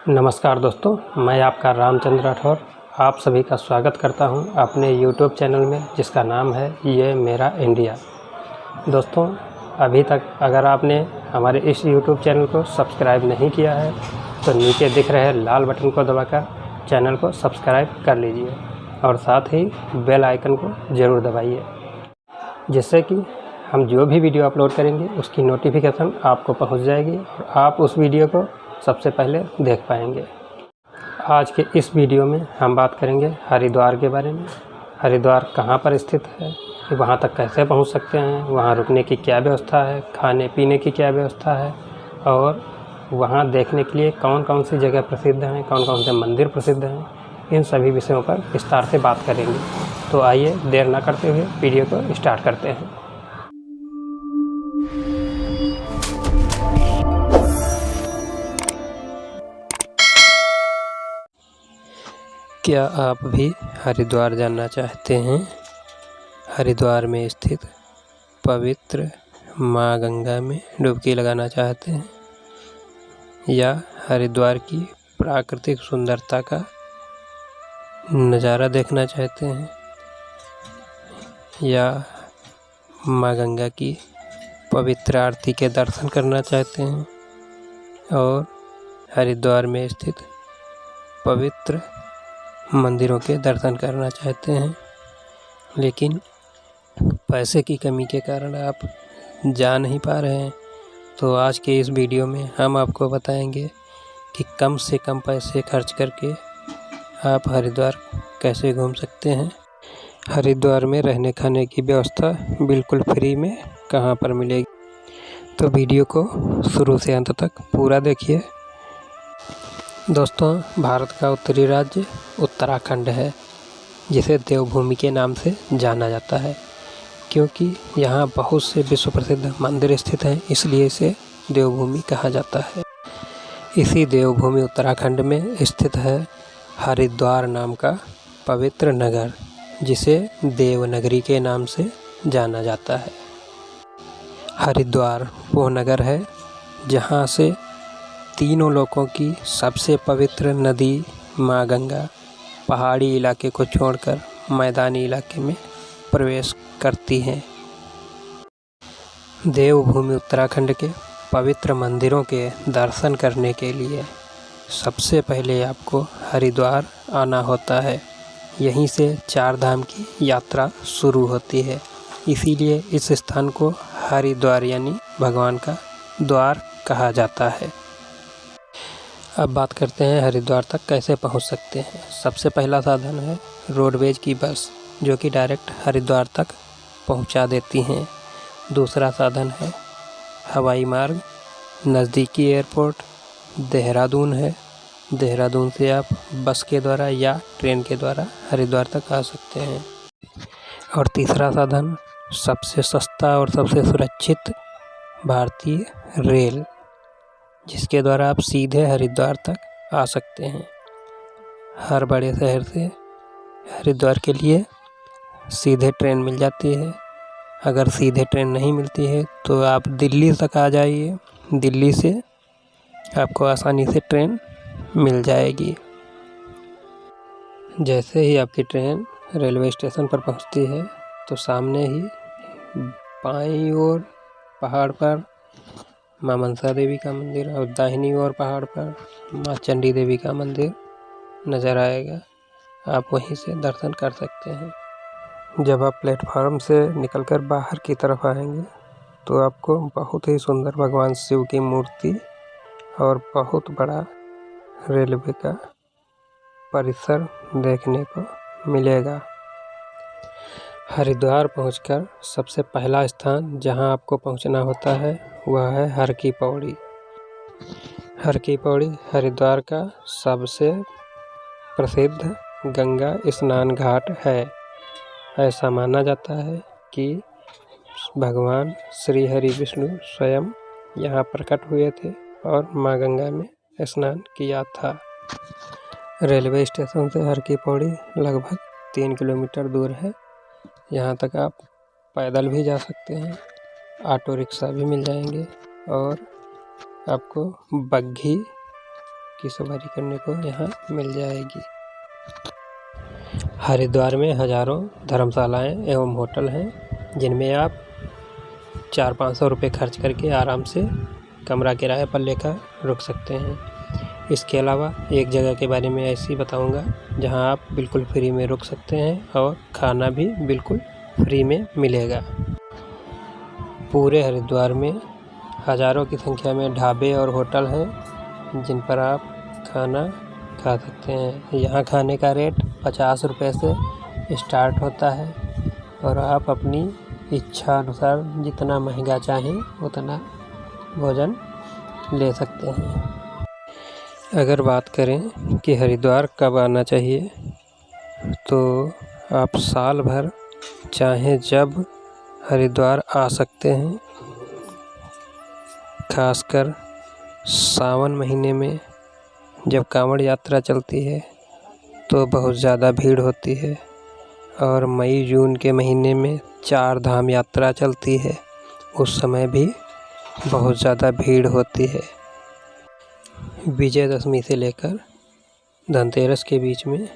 नमस्कार दोस्तों, मैं आपका रामचंद्र राठौर आप सभी का स्वागत करता हूं अपने YouTube चैनल में जिसका नाम है ये मेरा इंडिया। दोस्तों, अभी तक अगर आपने हमारे इस YouTube चैनल को सब्सक्राइब नहीं किया है तो नीचे दिख रहे लाल बटन को दबाकर चैनल को सब्सक्राइब कर लीजिए और साथ ही बेल आइकन को ज़रूर दबाइए, जिससे कि हम जो भी वीडियो अपलोड करेंगे उसकी नोटिफिकेशन आपको पहुंच जाएगी और आप उस वीडियो को सबसे पहले देख पाएंगे। आज के इस वीडियो में हम बात करेंगे हरिद्वार के बारे में। हरिद्वार कहाँ पर स्थित है, वहाँ तक कैसे पहुँच सकते हैं, वहाँ रुकने की क्या व्यवस्था है, खाने पीने की क्या व्यवस्था है और वहाँ देखने के लिए कौन कौन सी जगह प्रसिद्ध हैं, कौन कौन से मंदिर प्रसिद्ध हैं, इन सभी विषयों पर विस्तार से बात करेंगे। तो आइए देर ना करते हुए वीडियो को स्टार्ट करते हैं। क्या आप भी हरिद्वार जाना चाहते हैं? हरिद्वार में स्थित पवित्र माँ गंगा में डुबकी लगाना चाहते हैं या हरिद्वार की प्राकृतिक सुंदरता का नज़ारा देखना चाहते हैं या माँ गंगा की पवित्र आरती के दर्शन करना चाहते हैं और हरिद्वार में स्थित पवित्र मंदिरों के दर्शन करना चाहते हैं, लेकिन पैसे की कमी के कारण आप जा नहीं पा रहे हैं। तो आज के इस वीडियो में हम आपको बताएंगे कि कम से कम पैसे खर्च करके आप हरिद्वार कैसे घूम सकते हैं। हरिद्वार में रहने खाने की व्यवस्था बिल्कुल फ्री में कहाँ पर मिलेगी, तो वीडियो को शुरू से अंत तक पूरा देखिए। दोस्तों, भारत का उत्तरी राज्य उत्तराखंड है, जिसे देवभूमि के नाम से जाना जाता है क्योंकि यहाँ बहुत से विश्व प्रसिद्ध मंदिर स्थित हैं, इसलिए इसे देवभूमि कहा जाता है। इसी देवभूमि उत्तराखंड में स्थित है हरिद्वार नाम का पवित्र नगर, जिसे देवनगरी के नाम से जाना जाता है। हरिद्वार वो नगर है जहाँ से तीनों लोकों की सबसे पवित्र नदी माँ गंगा पहाड़ी इलाके को छोड़कर मैदानी इलाके में प्रवेश करती हैं। देवभूमि उत्तराखंड के पवित्र मंदिरों के दर्शन करने के लिए सबसे पहले आपको हरिद्वार आना होता है। यहीं से चार धाम की यात्रा शुरू होती है, इसीलिए इस स्थान को हरिद्वार यानी भगवान का द्वार कहा जाता है। अब बात करते हैं हरिद्वार तक कैसे पहुंच सकते हैं। सबसे पहला साधन है रोडवेज की बस, जो कि डायरेक्ट हरिद्वार तक पहुंचा देती हैं। दूसरा साधन है हवाई मार्ग, नज़दीकी एयरपोर्ट देहरादून है। देहरादून से आप बस के द्वारा या ट्रेन के द्वारा हरिद्वार तक आ सकते हैं। और तीसरा साधन सबसे सस्ता और सबसे सुरक्षित भारतीय रेल, जिसके द्वारा आप सीधे हरिद्वार तक आ सकते हैं। हर बड़े शहर से हरिद्वार के लिए सीधे ट्रेन मिल जाती है। अगर सीधे ट्रेन नहीं मिलती है तो आप दिल्ली तक आ जाइए, दिल्ली से आपको आसानी से ट्रेन मिल जाएगी। जैसे ही आपकी ट्रेन रेलवे स्टेशन पर पहुंचती है तो सामने ही बाईं ओर पहाड़ पर माँ मनसा देवी का मंदिर और दाहिनी ओर पहाड़ पर माँ चंडी देवी का मंदिर नज़र आएगा। आप वहीं से दर्शन कर सकते हैं। जब आप प्लेटफार्म से निकलकर बाहर की तरफ आएंगे तो आपको बहुत ही सुंदर भगवान शिव की मूर्ति और बहुत बड़ा रेलवे का परिसर देखने को मिलेगा। हरिद्वार पहुंचकर सबसे पहला स्थान जहां आपको पहुंचना होता है वह है हर की पौड़ी। हर की पौड़ी हरिद्वार का सबसे प्रसिद्ध गंगा स्नान घाट है। ऐसा माना जाता है कि भगवान श्री हरि विष्णु स्वयं यहाँ प्रकट हुए थे और माँ गंगा में स्नान किया था। रेलवे स्टेशन से हर की पौड़ी लगभग 3 किलोमीटर दूर है। यहाँ तक आप पैदल भी जा सकते हैं, ऑटो रिक्शा भी मिल जाएंगे और आपको बग्घी की सवारी करने को यहाँ मिल जाएगी। हरिद्वार में हज़ारों धर्मशालाएं एवं होटल हैं, जिनमें आप 400-500 रुपये खर्च करके आराम से कमरा किराए पर लेकर रुक सकते हैं। इसके अलावा एक जगह के बारे में ऐसी बताऊंगा जहां आप बिल्कुल फ्री में रुक सकते हैं और खाना भी बिल्कुल फ्री में मिलेगा। पूरे हरिद्वार में हज़ारों की संख्या में ढाबे और होटल हैं, जिन पर आप खाना खा सकते हैं। यहाँ खाने का रेट 50 रुपये से स्टार्ट होता है और आप अपनी इच्छा अनुसार जितना महंगा चाहें उतना भोजन ले सकते हैं। अगर बात करें कि हरिद्वार कब आना चाहिए, तो आप साल भर चाहें जब हरिद्वार आ सकते हैं। खासकर सावन महीने में जब कांवड़ यात्रा चलती है तो बहुत ज़्यादा भीड़ होती है, और मई जून के महीने में 4 धाम यात्रा चलती है, उस समय भी बहुत ज़्यादा भीड़ होती है। विजयदशमी से लेकर धनतेरस के बीच में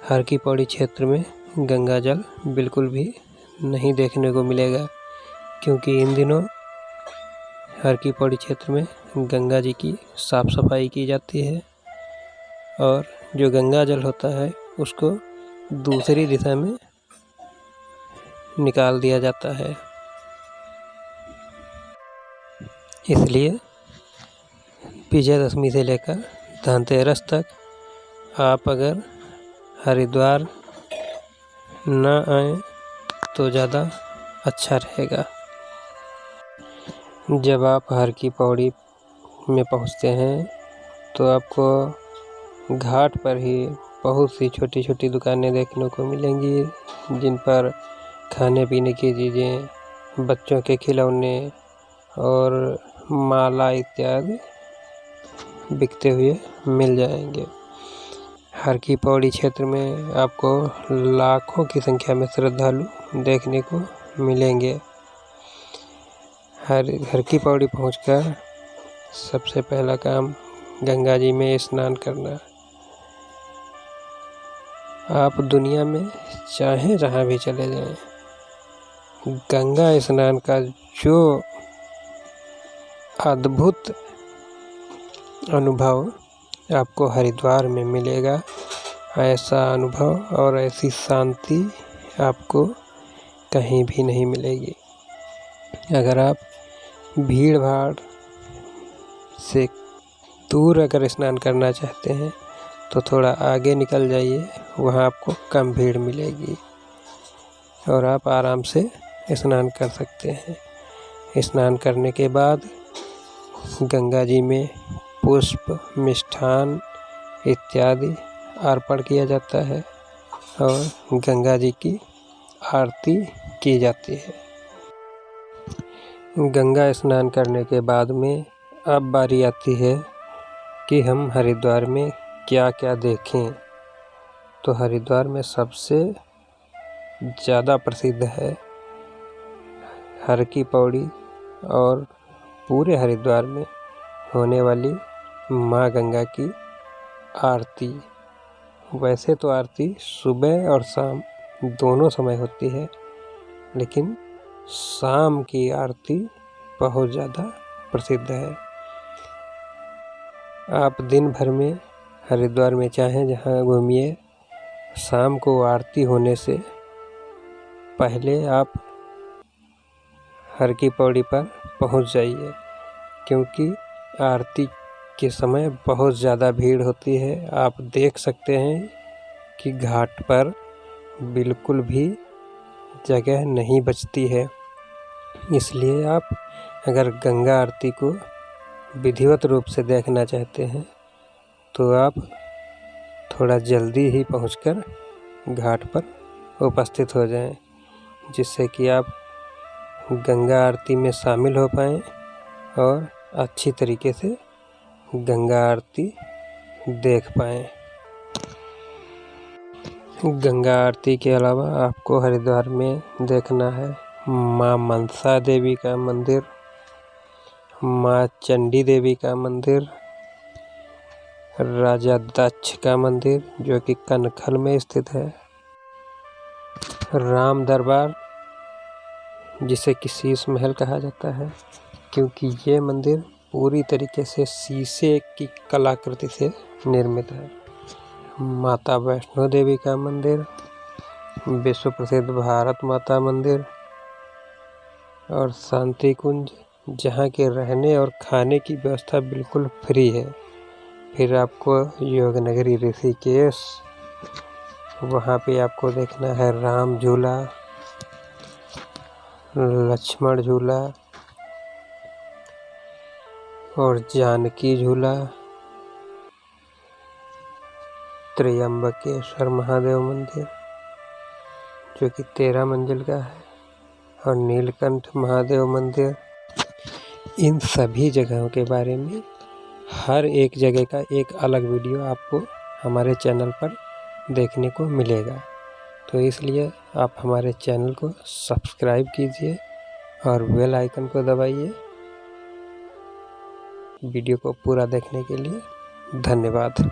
हर की पौड़ी क्षेत्र में गंगा जल बिल्कुल भी नहीं देखने को मिलेगा, क्योंकि इन दिनों हर की पौड़ी क्षेत्र में गंगा जी की साफ़ सफाई की जाती है और जो गंगा जल होता है उसको दूसरी दिशा में निकाल दिया जाता है। इसलिए विजयदशमी से लेकर धनतेरस तक आप अगर हरिद्वार न आएँ तो ज़्यादा अच्छा रहेगा। जब आप हर की पौड़ी में पहुंचते हैं तो आपको घाट पर ही बहुत सी छोटी छोटी दुकानें देखने को मिलेंगी, जिन पर खाने पीने की चीज़ें, बच्चों के खिलौने और माला इत्यादि बिकते हुए मिल जाएंगे। हर की पौड़ी क्षेत्र में आपको लाखों की संख्या में श्रद्धालु देखने को मिलेंगे। हर की पौड़ी पहुंचकर सबसे पहला काम गंगा जी में स्नान करना। आप दुनिया में चाहे जहाँ भी चले जाएं, गंगा स्नान का जो अद्भुत अनुभव आपको हरिद्वार में मिलेगा, ऐसा अनुभव और ऐसी शांति आपको कहीं भी नहीं मिलेगी। अगर आप भीड़ भाड़ से दूर अगर स्नान करना चाहते हैं तो थोड़ा आगे निकल जाइए, वहाँ आपको कम भीड़ मिलेगी और आप आराम से स्नान कर सकते हैं। स्नान करने के बाद गंगा जी में पुष्प, मिष्ठान इत्यादि अर्पण किया जाता है और गंगा जी की आरती की जाती है। गंगा स्नान करने के बाद में अब बारी आती है कि हम हरिद्वार में क्या क्या देखें। तो हरिद्वार में सबसे ज़्यादा प्रसिद्ध है हर की पौड़ी और पूरे हरिद्वार में होने वाली माँ गंगा की आरती। वैसे तो आरती सुबह और शाम दोनों समय होती है, लेकिन शाम की आरती बहुत ज़्यादा प्रसिद्ध है। आप दिन भर में हरिद्वार में चाहें जहाँ घूमिए, शाम को आरती होने से पहले आप हर की पौड़ी पर पहुँच जाइए, क्योंकि आरती के समय बहुत ज़्यादा भीड़ होती है। आप देख सकते हैं कि घाट पर बिल्कुल भी जगह नहीं बचती है। इसलिए आप अगर गंगा आरती को विधिवत रूप से देखना चाहते हैं तो आप थोड़ा जल्दी ही पहुंचकर घाट पर उपस्थित हो जाएं, जिससे कि आप गंगा आरती में शामिल हो पाएं और अच्छी तरीके से गंगा आरती देख पाएं। गंगा आरती के अलावा आपको हरिद्वार में देखना है माँ मनसा देवी का मंदिर, माँ चंडी देवी का मंदिर, राजा दक्ष का मंदिर जो कि कनखल में स्थित है। राम दरबार जिसे कि शीश महल कहा जाता है, क्योंकि ये मंदिर पूरी तरीके से शीशे की कलाकृति से निर्मित है। माता वैष्णो देवी का मंदिर, विश्व प्रसिद्ध भारत माता मंदिर और शांति कुंज, जहाँ के रहने और खाने की व्यवस्था बिल्कुल फ्री है। फिर आपको योग नगरी ऋषिकेश, वहाँ पे आपको देखना है राम झूला, लक्ष्मण झूला और जानकी झूला, त्र्यंबकेश्वर महादेव मंदिर जो कि 13 मंजिल का है, और नीलकंठ महादेव मंदिर। इन सभी जगहों के बारे में हर एक जगह का एक अलग वीडियो आपको हमारे चैनल पर देखने को मिलेगा। तो इसलिए आप हमारे चैनल को सब्सक्राइब कीजिए और बेल आइकन को दबाइए। वीडियो को पूरा देखने के लिए धन्यवाद।